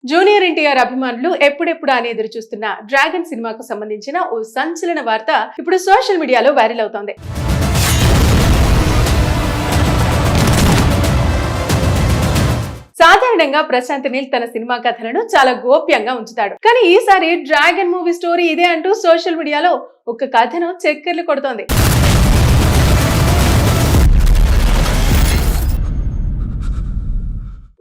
Junior NTR అభిమానులు ఎప్పుడెప్పుడు అని ఎదురు చూస్తున్న డ్రాగన్ సినిమాకు సంబంధించిన ఓ సంచలన వార్త ఇప్పుడు సోషల్ మీడియాలో వైరల్ అవుతోంది. సాధారణంగా ప్రశాంత్ నీల్ తన సినిమా కథలను చాలా గోప్యంగా ఉంచుతాడు. కానీ ఈసారి డ్రాగన్ మూవీ స్టోరీ ఇదే అంటూ సోషల్ మీడియాలో ఒక కథను చక్కర్లు కొడుతోంది.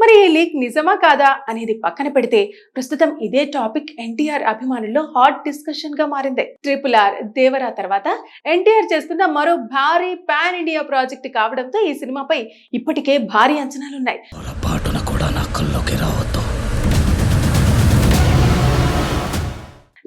మరి ఈ లీక్ నిజమా కాదా అనేది పక్కన పెడితే ప్రస్తుతం ఇదే టాపిక్ ఎన్టీఆర్ అభిమానుల్లో హాట్ డిస్కషన్ గా మారింది. RRR దేవరా తర్వాత ఎన్టీఆర్ చేస్తున్న మరో భారీ పాన్ ఇండియా ప్రాజెక్ట్ కావడంతో ఈ సినిమాపై ఇప్పటికే భారీ అంచనాలున్నాయి.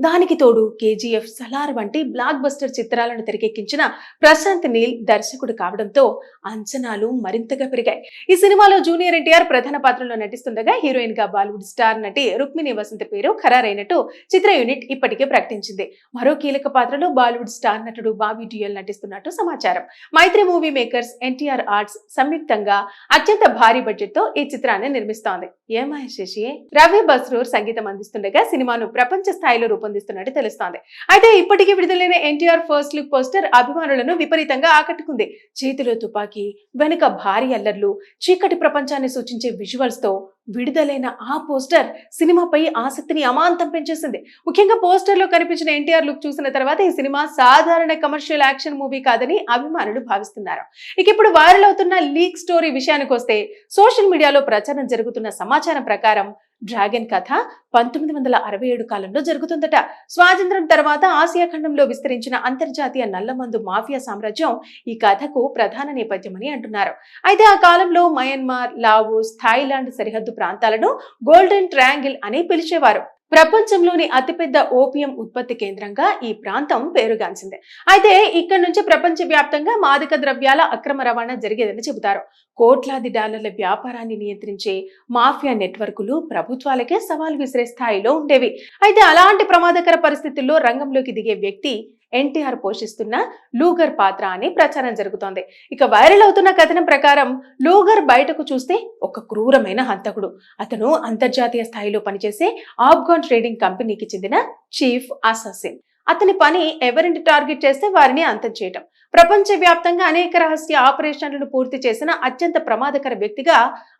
దానికి తోడు KGF, సలార్ వంటి బ్లాక్ బస్టర్ చిత్రాలను తెరకెక్కించిన ప్రశాంత్ నీల్ దర్శకుడు కావడంతో అంచనాలు మరింతగా పెరిగాయి. ఈ సినిమాలో జూనియర్ ఎన్టీఆర్ ప్రధాన పాత్రలో నటిస్తుండగా హీరోయిన్ గా బాలీవుడ్ స్టార్ నటి రుక్మిణి వసంత్ పేరు ఖరారైనట్టు చిత్ర యూనిట్ ఇప్పటికే ప్రకటించింది. మరో కీలక పాత్రలో బాలీవుడ్ స్టార్ నటుడు బాబీ డియోల్ నటిస్తున్నట్టు సమాచారం. మైత్రి మూవీ మేకర్స్, ఎన్టీఆర్ ఆర్ట్స్ సంయుక్తంగా అత్యంత భారీ బడ్జెట్ తో ఈ చిత్రాన్ని నిర్మిస్తోంది. ఏమాయ శశి, రవి బస్రూర్ సంగీతం అందిస్తుండగా సినిమాను ప్రపంచ స్థాయిలో రూపొందిస్తున్నట్టు తెలుస్తోంది. అయితే ఇప్పటికీ విడుదలైన ఎన్టీఆర్ ఫస్ట్ లుక్ పోస్టర్ అభిమానులను విపరీతంగా ఆకట్టుకుంది. చేతిలో తుపాకీ, వెనుక భారీ అల్లర్లు, చీకటి ప్రపంచాన్ని సూచించే విజువల్స్ తో విడుదలైన ఆ పోస్టర్ సినిమాపై ఆసక్తిని అమాంతం పెంచేసింది. ముఖ్యంగా పోస్టర్ లో కనిపించిన ఎన్టీఆర్ లుక్ చూసిన తర్వాత ఈ సినిమా సాధారణ కమర్షియల్ యాక్షన్ మూవీ కాదని అభిమానులు భావిస్తున్నారు. ఇక ఇప్పుడు వైరల్ అవుతున్న లీక్ స్టోరీ విషయానికి వస్తే సోషల్ మీడియాలో ప్రచారం జరుగుతున్న సమాచారం ప్రకారం డ్రాగన్ కథ 1967 కాలంలో జరుగుతుందట. స్వాతంత్ర్యం తర్వాత ఆసియా ఖండంలో విస్తరించిన అంతర్జాతీయ నల్లమందు మాఫియా సామ్రాజ్యం ఈ కథకు ప్రధాన నేపథ్యమని అంటున్నారు. అయితే ఆ కాలంలో మయన్మార్, లావోస్, థాయిలాండ్ సరిహద్దు ప్రాంతాలను గోల్డెన్ ట్రయాంగిల్ అని పిలిచేవారు. ప్రపంచంలోని అతిపెద్ద ఓపియం ఉత్పత్తి కేంద్రంగా ఈ ప్రాంతం పేరుగాంచింది. అయితే ఇక్కడ నుంచి ప్రపంచవ్యాప్తంగా మాదక ద్రవ్యాల అక్రమ రవాణా జరిగేదని చెబుతారు. కోట్లాది డాలర్ల వ్యాపారాన్ని నియంత్రించే మాఫియా నెట్వర్కులు ప్రభుత్వాలకే సవాల్ విసిరే స్థాయిలో ఉండేవి. అయితే అలాంటి ప్రమాదకర పరిస్థితుల్లో రంగంలోకి దిగే వ్యక్తి ఎన్టీఆర్ పోషిస్తున్న లూగర్ పాత్ర అని ప్రచారం జరుగుతోంది. ఇక వైరల్ అవుతున్న కథనం ప్రకారం లూగర్ బయటకు చూస్తే ఒక క్రూరమైన హంతకుడు. అతను అంతర్జాతీయ స్థాయిలో పనిచేసే ఆఫ్ఘాన్ ట్రేడింగ్ కంపెనీకి చెందిన చీఫ్ అసాసిన్. అతని పని ఎవరిని టార్గెట్ చేస్తే వారిని అంతం చేయటం. ప్రపంచవ్యాప్తంగా అనేక రహస్య ఆపరేషన్లను పూర్తి చేసిన అత్యంత ప్రమాదకర వ్యక్తిగా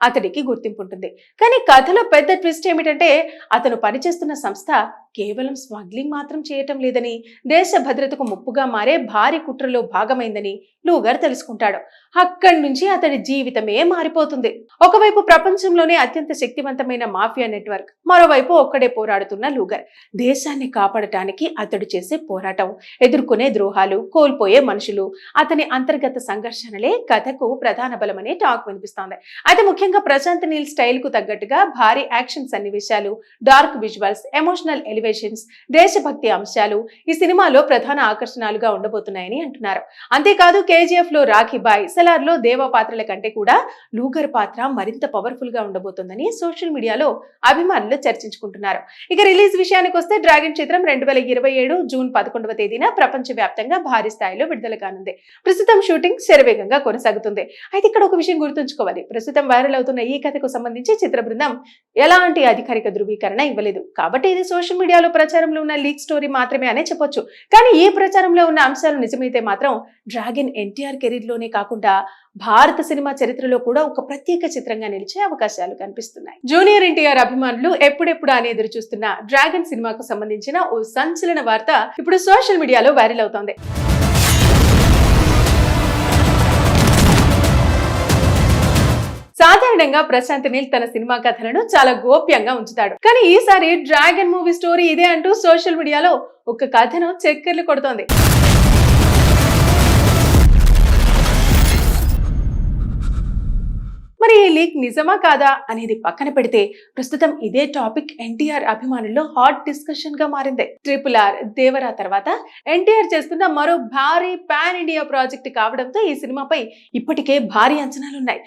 అతడికి గుర్తింపు ఉంటుంది. కానీ కథలో పెద్ద ట్విస్ట్ ఏమిటంటే అతను పనిచేస్తున్న సంస్థ కేవలం స్మగ్లింగ్ మాత్రం చేయటం లేదని, దేశ భద్రతకు ముప్పుగా మారే భారీ కుట్రలో భాగమైందని లూగర్ తెలుసుకుంటాడు. అక్కడి నుంచి అతడి జీవితమే మారిపోతుంది. ఒకవైపు ప్రపంచంలోనే అత్యంత శక్తివంతమైన మాఫియా నెట్వర్క్, మరోవైపు ఒక్కడే పోరాడుతున్న లూగర్. దేశాన్ని కాపాడటానికి అతడు చేసే పోరాటం, ఎదుర్కొనే ద్రోహాలు, కోల్పోయే మనుషులు, అతని అంతర్గత సంఘర్షణలే కథకు ప్రధాన బలమనే టాక్ వినిపిస్తోంది. అయితే ముఖ్యంగా ప్రశాంత్ నీల్ స్టైల్ కు తగ్గట్టుగా భారీ యాక్షన్ సన్నివేశాలు, డార్క్ విజువల్స్, ఎమోషనల్ ఎలివేషన్స్, దేశభక్తి అంశాలు ఈ సినిమాలో ప్రధాన ఆకర్షణలుగా ఉండబోతున్నాయని అంటున్నారు. అంతేకాదు KGF లో రాఖీ బాయ్, సలార్ లో దేవా పాత్రల కంటే కూడా లూగర్ పాత్ర మరింత పవర్ఫుల్ గా ఉండబోతోందని సోషల్ మీడియాలో అభిమానులు చర్చించుకుంటున్నారు. ఇక రిలీజ్ విషయానికి వస్తే డ్రాగన్ చిత్రం 2027 జూన్ 11వ తేదీన ప్రపంచ వ్యాప్తంగా భారీ స్థాయిలో విడుదల కానుంది. ప్రస్తుతం షూటింగ్ శరవేగంగా కొనసాగుతుంది. అయితే ఇక్కడ ఒక విషయం గుర్తుంచుకోవాలి. ప్రస్తుతం వైరల్ అవుతున్న ఈ కథకు సంబంధించి చిత్ర బృందం ఎలాంటి అధికారిక ధృవీకరణ ఇవ్వలేదు. కాబట్టి ఇది సోషల్ మీడియాలో ప్రచారంలో ఉన్న లీక్ స్టోరీ మాత్రమే అనే చెప్పొచ్చు. కానీ ఈ ప్రచారంలో ఉన్న అంశాలు నిజమైతే మాత్రం డ్రాగన్ ఎన్టీఆర్ కెరీర్ లోనే కాకుండా భారత సినిమా చరిత్రలో కూడా ఒక ప్రత్యేక చిత్రంగా నిలిచే అవకాశాలు కనిపిస్తున్నాయి. జూనియర్ ఎన్టీఆర్ అభిమానులు ఎప్పుడెప్పుడు అని ఎదురు చూస్తున్న డ్రాగన్ సినిమాకు సంబంధించిన ఓ సంచలన వార్త ఇప్పుడు సోషల్ మీడియాలో వైరల్ అవుతోంది. సాధారణంగా ప్రశాంత్ నీల్ తన సినిమా కథలను చాలా గోప్యంగా ఉంచుతాడు. కానీ ఈసారి డ్రాగన్ మూవీ స్టోరీ ఇదే అంటూ సోషల్ మీడియాలో ఒక కథను చక్కర్లు కొడుతోంది. మరి ఈ లీక్ నిజమా కాదా అనేది పక్కన పెడితే ప్రస్తుతం ఇదే టాపిక్ ఎన్టీఆర్ అభిమానుల్లో హాట్ డిస్కషన్ గా మారింది. RRR దేవరా తర్వాత ఎన్టీఆర్ చేస్తున్న మరో భారీ పాన్ ఇండియా ప్రాజెక్ట్ కావడంతో ఈ సినిమాపై ఇప్పటికే భారీ అంచనాలున్నాయి.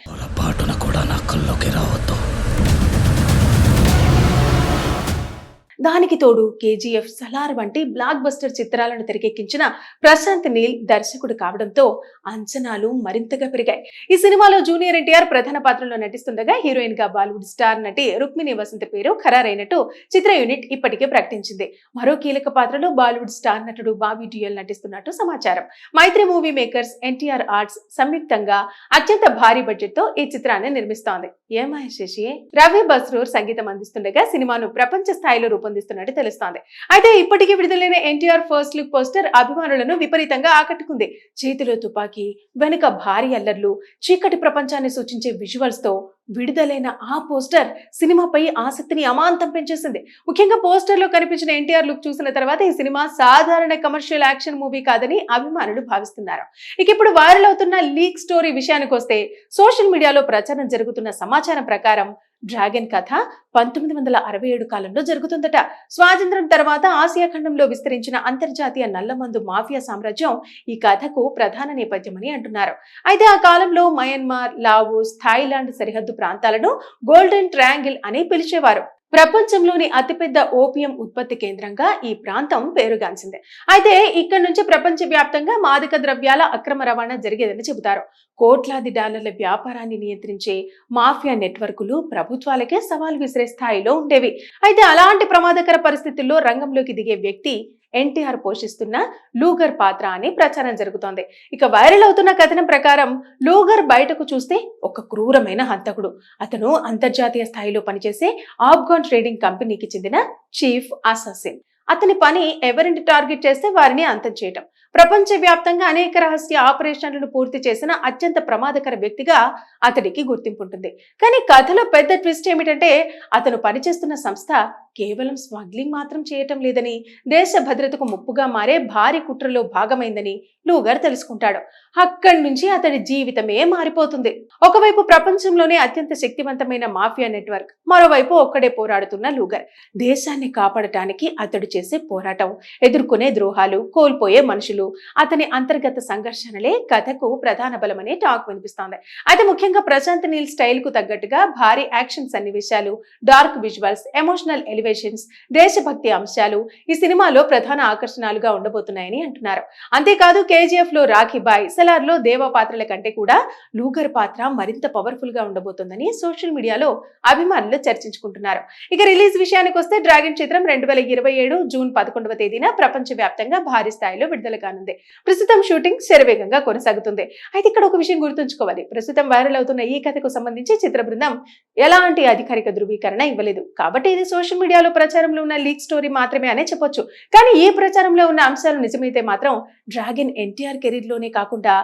దానికి తోడు కేజీఎఫ్, సలార్ వంటి బ్లాక్ బస్టర్ చిత్రాలను తెరకెక్కించిన ప్రశాంత్ నీల్ దర్శకుడు కావడంతో అంచనాలు మరింతగా పెరిగాయి. ఈ సినిమాలో జూనియర్ ఎన్టీఆర్ ప్రధాన పాత్రలో నటిస్తుండగా హీరోయిన్ గా బాలీవుడ్ స్టార్ నటి రుక్మిణి వసంత్ పేరు ఖరారైనట్టు చిత్ర యూనిట్ ఇప్పటికే ప్రకటించింది. మరో కీలక పాత్రలో బాలీవుడ్ స్టార్ నటుడు బాబీ డియోల్ నటిస్తున్నట్టు సమాచారం. మైత్రి మూవీ మేకర్స్, ఎన్టీఆర్ ఆర్ట్స్ సంయుక్తంగా అత్యంత భారీ బడ్జెట్ తో ఈ చిత్రాన్ని నిర్మిస్తోంది. ఏమాయ శశి, రవి బస్రూర్ సంగీతం అందిస్తుండగా సినిమాను ప్రపంచ స్థాయిలో రూపొందిస్తున్నట్టు తెలుస్తోంది. అయితే ఇప్పటికీ విడుదలైన ఎన్టీఆర్ ఫస్ట్ లుక్ పోస్టర్ అభిమానులను విపరీతంగా ఆకట్టుకుంది. చేతిలో తుపాకీ, వెనుక భారీ అల్లర్లు, చీకటి ప్రపంచాన్ని సూచించే విజువల్స్ తో విడుదలైన ఆ పోస్టర్ సినిమాపై ఆసక్తిని అమాంతం పెంచేసింది. ముఖ్యంగా పోస్టర్ లో కనిపించిన ఎన్టీఆర్ లుక్ చూసిన తర్వాత ఈ సినిమా సాధారణ కమర్షియల్ యాక్షన్ మూవీ కాదని అభిమానులు భావిస్తున్నారు. ఇక ఇప్పుడు వైరల్ అవుతున్న లీక్ స్టోరీ విషయానికి వస్తే, సోషల్ మీడియాలో ప్రచారం జరుగుతున్న సమాచారం ప్రకారం డ్రాగన్ కథ 1967 కాలంలో జరుగుతుందట. స్వాతంత్ర్యం తర్వాత ఆసియా ఖండంలో విస్తరించిన అంతర్జాతీయ నల్లమందు మాఫియా సామ్రాజ్యం ఈ కథకు ప్రధాన నేపథ్యమని అంటున్నారు. అయితే ఆ కాలంలో మయన్మార్, లావోస్, థాయిలాండ్ సరిహద్దు ప్రాంతాలను గోల్డెన్ ట్రయాంగిల్ అని పిలిచేవారు. ప్రపంచంలోని అతిపెద్ద ఓపియం ఉత్పత్తి కేంద్రంగా ఈ ప్రాంతం పేరుగాంచింది. అయితే ఇక్కడ నుంచి ప్రపంచ వ్యాప్తంగా మాదక ద్రవ్యాల అక్రమ రవాణా జరిగేదని చెబుతారు. కోట్లాది డాలర్ల వ్యాపారాన్ని నియంత్రించే మాఫియా నెట్వర్కులు ప్రభుత్వాలకే సవాల్ విసిరే స్థాయిలో ఉండేవి. అయితే అలాంటి ప్రమాదకర పరిస్థితుల్లో రంగంలోకి దిగే వ్యక్తి ఎన్టీఆర్ పోషిస్తున్న లూగర్ పాత్ర అని ప్రచారం జరుగుతోంది. ఇక వైరల్ అవుతున్న కథనం ప్రకారం లూగర్ బయటకు చూస్తే ఒక క్రూరమైన హంతకుడు. అతను అంతర్జాతీయ స్థాయిలో పనిచేసే ఆఫ్ఘాన్ ట్రేడింగ్ కంపెనీకి చెందిన చీఫ్ అసాసిన్. అతని పని ఎవరిని టార్గెట్ చేస్తే వారిని అంతం చేయటం. ప్రపంచ వ్యాప్తంగా అనేక రహస్య ఆపరేషన్లను పూర్తి చేసిన అత్యంత ప్రమాదకర వ్యక్తిగా అతడికి గుర్తింపు ఉంటుంది. కానీ కథలో పెద్ద ట్విస్ట్ ఏమిటంటే, అతను పనిచేస్తున్న సంస్థ కేవలం స్మగ్లింగ్ మాత్రం చేయటం లేదని, దేశ భద్రతకు ముప్పుగా మారే భారీ కుట్రలో భాగమైందని లూగర్ తెలుసుకుంటాడు. అక్కడి నుంచి అతడి జీవితమే మారిపోతుంది. ఒకవైపు ప్రపంచంలోనే అత్యంత శక్తివంతమైన మాఫియా నెట్వర్క్, మరోవైపు ఒక్కడే పోరాడుతున్న లూగర్. దేశాన్ని కాపాడటానికి అతడు చేసే పోరాటం, ఎదుర్కొనే ద్రోహాలు, కోల్పోయే మనుషులు, అతని అంతర్గత సంఘర్షణలే కథకు ప్రధాన బలమనే టాక్ వినిపిస్తోంది. అయితే ముఖ్యంగా ప్రశాంత్ నీల్ స్టైల్ కు తగ్గట్టుగా భారీ యాక్షన్ సన్నివేశాలు, డార్క్ విజువల్స్, ఎమోషనల్ ఎలివేషన్స్, దేశభక్తి అంశాలు ఈ సినిమాలో ప్రధాన ఆకర్షణలుగా ఉండబోతున్నాయని అంటున్నారు. అంతేకాదు కేజీఎఫ్ లో రాఖీ బాయ్, సలార్ లో దేవ పాత్రల కంటే కూడా లూగర్ పాత్ర మరింత పవర్ఫుల్ గా ఉండబోతోందని సోషల్ మీడియాలో అభిమానులు చర్చించుకుంటున్నారు. ఇక రిలీజ్ విషయానికి వస్తే డ్రాగన్ చిత్రం 2027 జూన్ 11వ తేదీన ప్రపంచ వ్యాప్తంగా భారీ స్థాయిలో విడుదల కానుంది. ప్రస్తుతం షూటింగ్ శరవేగంగా కొనసాగుతుంది. అయితే ఇక్కడ ఒక విషయం గుర్తుంచుకోవాలి. ప్రస్తుతం వైరల్ అవుతున్న ఈ కథకు సంబంధించి చిత్ర బృందం ఎలాంటి అధికారిక ధృవీకరణ ఇవ్వలేదు. కాబట్టి ఇది సోషల్ మీడియాలో ప్రచారంలో ఉన్న లీక్ స్టోరీ మాత్రమే అనే చెప్పొచ్చు. కానీ ఈ ప్రచారంలో ఉన్న అంశాలు నిజమైతే మాత్రం డ్రాగన్ ఎన్టీఆర్ కెరీర్ లోనే కాకుండా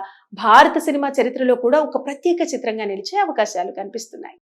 భారత సినిమా చరిత్రలో కూడా ఒక ప్రత్యేక చిత్రంగా నిలిచే అవకాశాలు కనిపిస్తున్నాయి.